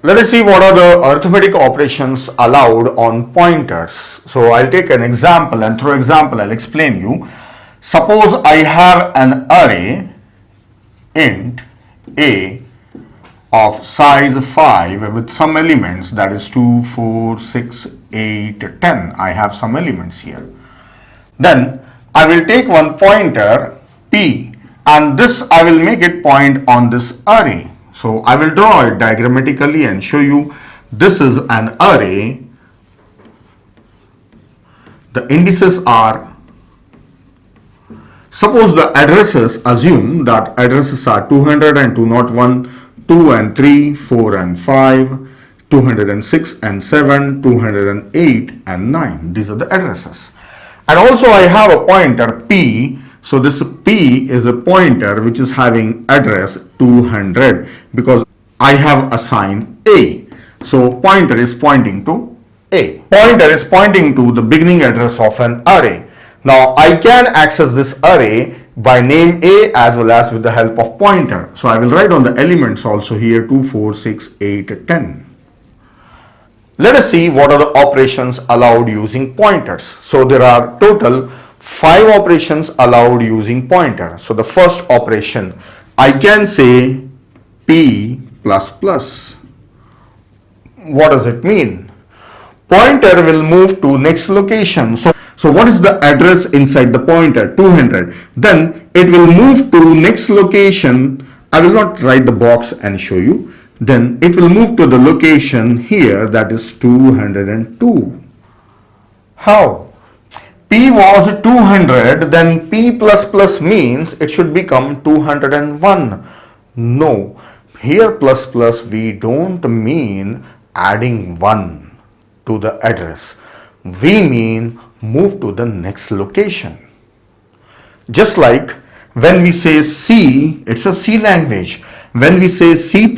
Let us see what are the arithmetic operations allowed on pointers. So I'll take an example, and through example I'll explain you. Suppose I have an array int a of size 5 with some elements, that is 2, 4, 6, 8, 10. I have some elements here. Then I will take one pointer p, and this I will make it point on this array. So I will draw it diagrammatically and show you. This is an array. The indices are, suppose the addresses, assume that addresses are 200 and 201, 2 and 3, 4 and 5, 206 and 7, 208 and 9. These are the addresses. And also I have a pointer p. So this p is a pointer which is having address 200 because I have assigned a. So pointer is pointing to a. Pointer is pointing to the beginning address of an array. Now I can access this array by name a as well as with the help of pointer. So I will write on the elements also here 2, 4, 6, 8, 10. Let us see what are the operations allowed using pointers. So there are total 5 operations allowed using pointer. So the first operation, I can say p plus plus. What does it mean? Pointer will move to next location. So what is the address inside the pointer? 200. Then it will move to next location. I will not write the box and show you. Then it will move to the location here, that is 202. How? P was 200, then p plus plus means it should become 201. No, here plus plus we don't mean adding 1 to the address. We mean move to the next location. Just like when we say C, it's a C language. When we say C++,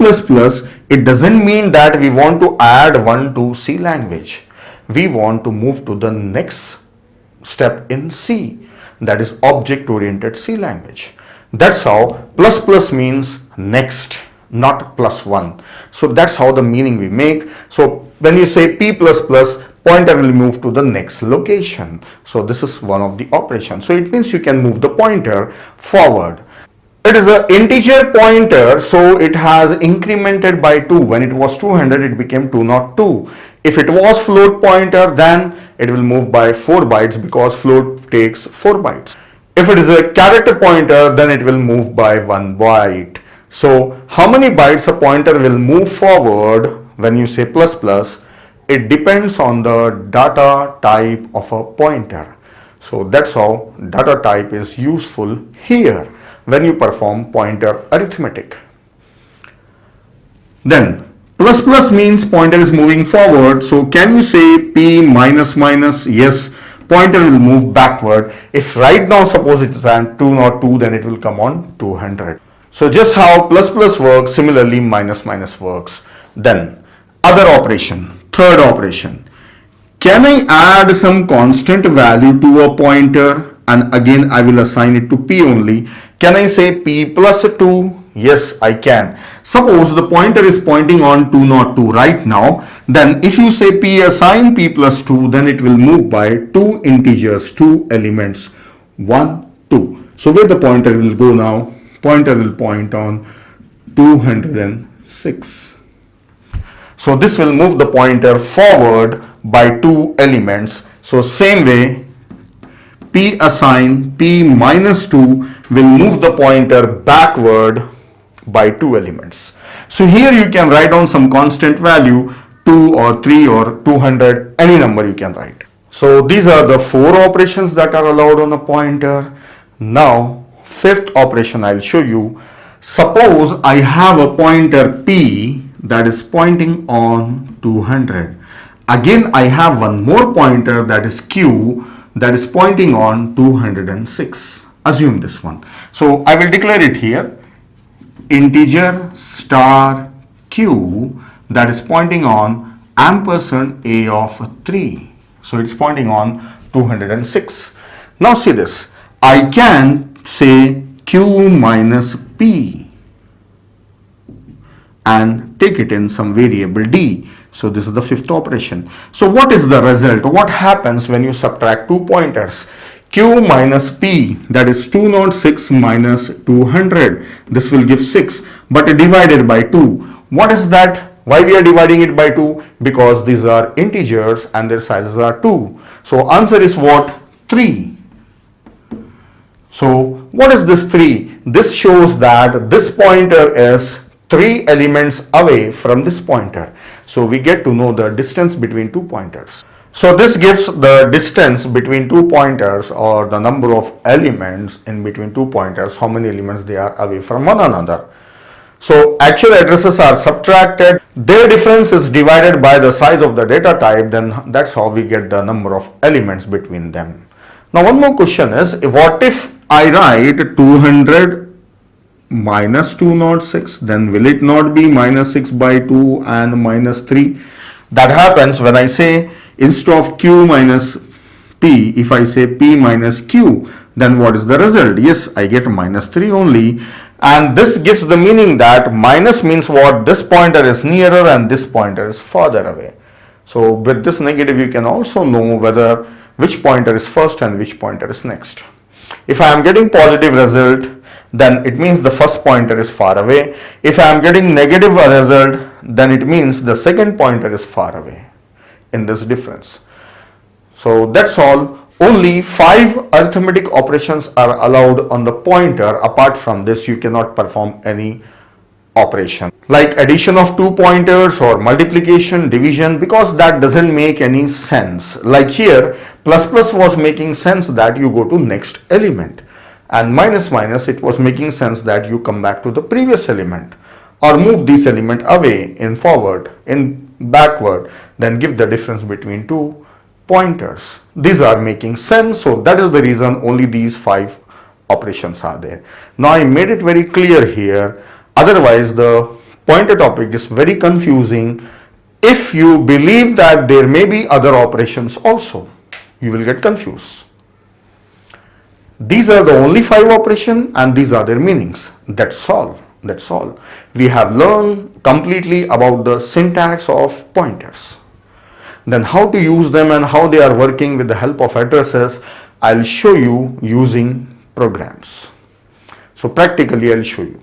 it doesn't mean that we want to add 1 to C language. We want to move to the next step in C, that is object oriented C language. That's how plus plus means next, not plus 1. So that's how the meaning we make. So when you say p plus plus, pointer will move to the next location. So this is one of the operations. So it means you can move the pointer forward. It is an integer pointer, so it has incremented by 2. When it was 200, it became 202. If it was float pointer, then it will move by 4 bytes because float takes 4 bytes. If it is a character pointer, then it will move by 1 byte. So how many bytes a pointer will move forward when you say plus plus? It depends on the data type of a pointer. So that's how data type is useful here when you perform pointer arithmetic. Then plus plus means pointer is moving forward. So can you say p minus minus? Yes, pointer will move backward. If right now suppose it is at 202, then it will come on 200. So just how plus plus works, similarly minus minus works. Then other operation, third operation. Can I add some constant value to a pointer? And again I will assign it to p only. Can I say p plus 2? Yes, I can. Suppose the pointer is pointing on 202 right now. Then if you say p assign p plus 2, then it will move by 2 integers, 2 elements, 1, 2. So where the pointer will go now? Pointer will point on 206. So this will move the pointer forward by 2 elements. So same way, p assign p minus 2 will move the pointer backward by 2 elements. So here you can write down some constant value, 2 or 3 or 200, any number you can write. So these are the 4 operations that are allowed on a pointer. Now fifth operation I'll show you. Suppose I have a pointer p that is pointing on 200. Again I have one more pointer, that is q, that is pointing on 206. Assume this one. So I will declare it here, integer star q, that is pointing on ampersand a of 3. So it's pointing on 206. Now see this, I can say q minus p, and take it in some variable d. So this is the fifth operation. So what is the result? What happens when you subtract two pointers? Q minus P, that is 206 minus 200. This will give 6, but divided by 2. What is that? Why we are dividing it by 2? Because these are integers and their sizes are 2. So answer is what? 3. So what is this 3? This shows that this pointer is 3 elements away from this pointer. So we get to know the distance between two pointers. So this gives the distance between two pointers, or the number of elements in between two pointers, how many elements they are away from one another. So actual addresses are subtracted, their difference is divided by the size of the data type, then that's how we get the number of elements between them. Now one more question is, what if I write 200 minus 206, then will it not be minus 6 by 2 and minus 3? That happens when I say instead of Q minus P, if I say P minus Q, then what is the result? Yes, I get minus 3 only. And this gives the meaning that minus means what? This pointer is nearer and this pointer is farther away. So with this negative you can also know whether which pointer is first and which pointer is next. If I am getting positive result, then it means the first pointer is far away. If I am getting negative result, then it means the second pointer is far away in this difference. So that's all. Only 5 arithmetic operations are allowed on the pointer. Apart from this, you cannot perform any operation like addition of two pointers or multiplication, division, because that doesn't make any sense. Like here, plus plus was making sense that you go to next element, and minus minus, it was making sense that you come back to the previous element or move this element away, in forward, in backward, then give the difference between two pointers. These are making sense, so that is the reason only these 5 operations are there. Now I made it very clear here, otherwise the pointer topic is very confusing. If you believe that there may be other operations also, you will get confused. These are the only 5 operations and these are their meanings. That's all. That's all. We have learned completely about the syntax of pointers. Then how to use them and how they are working with the help of addresses, I'll show you using programs. So practically I'll show you.